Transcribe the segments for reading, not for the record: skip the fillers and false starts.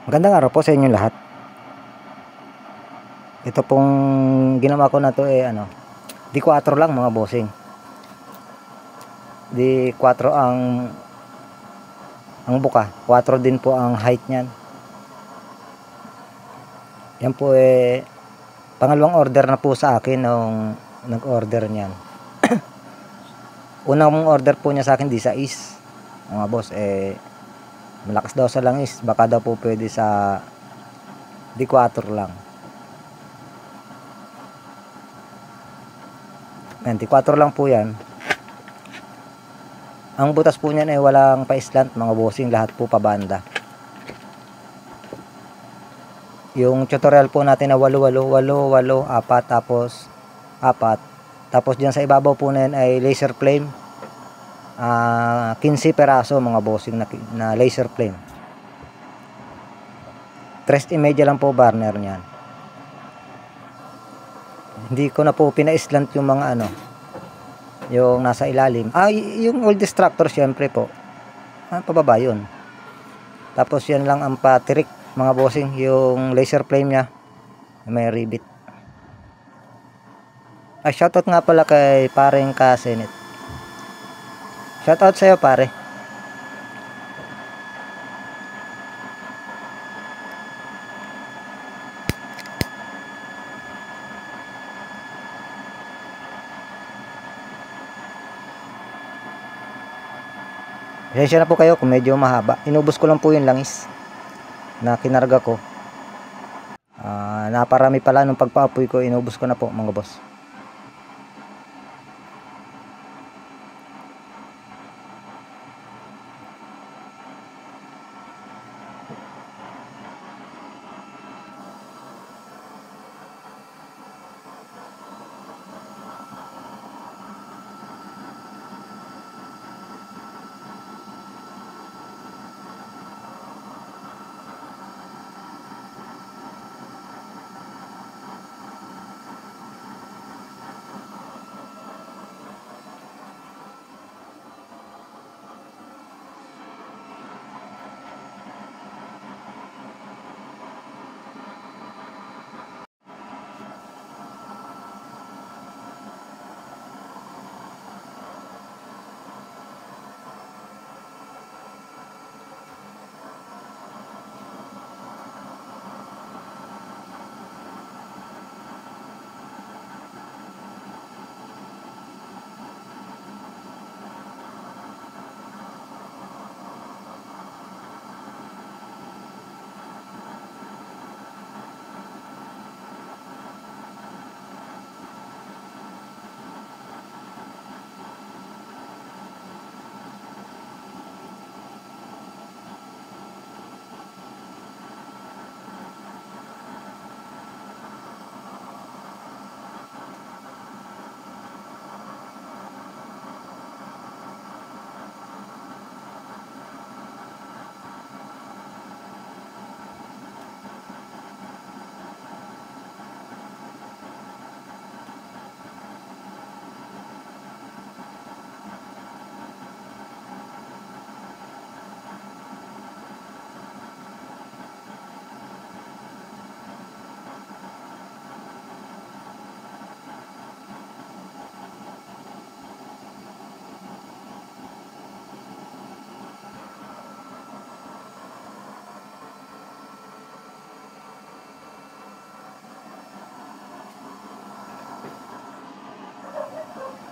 Magandang araw po sa inyo lahat. Ito pong ginawa ko na to D4 lang mga bossing. D4 ang buka, 4 din po ang height niyan. Yan po pangalawang order na po sa akin nung nag-order niyan. Unang order po niya sa akin D6. Mga boss, malakas daw sa langis, baka daw po pwede sa D4 lang. D4 lang po yan. Ang butas po niyan walang pa-slant mga bossing, lahat po pabanda. Yung tutorial po natin na 8, 4 tapos 4. Tapos diyan sa ibabaw po na yan ay laser flame. 15 peraso mga bossing na laser flame. 3.5 lang po burner niyan. Hindi ko na po pina-slant yung mga yung nasa ilalim. Yung old distractor syempre po. Pababa yun. Tapos yan lang ang patirik mga bossing, yung laser flame niya. May ribbit. Shoutout nga pala kay pareng Kasenet. Shoutout sa'yo pare. Pasensya na po kayo kung medyo mahaba. Inubos ko lang po yung langis na kinarga ko. Naparami pala nung pagpaapoy ko. Inubos ko na po mga boss.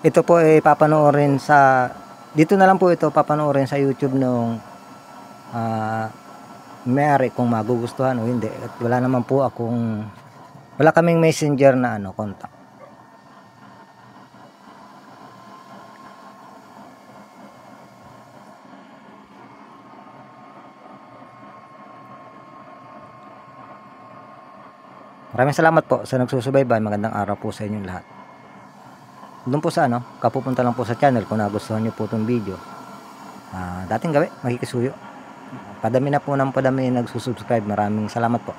Ito po papanoorin sa dito na lang po ito papanoorin sa YouTube nung may-ari kung magugustuhan o hindi. At wala kaming messenger na contact. Maraming salamat po sa nagsusubaybay. Magandang araw po sa inyong lahat. Doon po sa kapupunta lang po sa channel kung nagustuhan nyo po itong video. Dating gabi, makikisuyo. Padami na po ng padami nagsusubscribe. Maraming salamat po.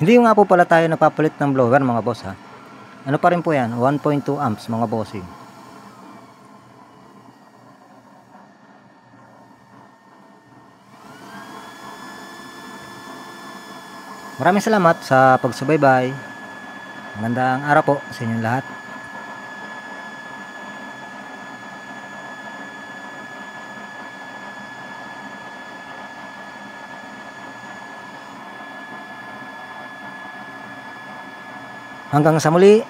Hindi nga po pala tayo nagpapalit ng blower mga boss ha. Ano pa rin po yan, 1.2 amps mga bossing. Maraming salamat sa pagsubaybay. Magandang araw po sa inyong lahat. Hanggang sa muli.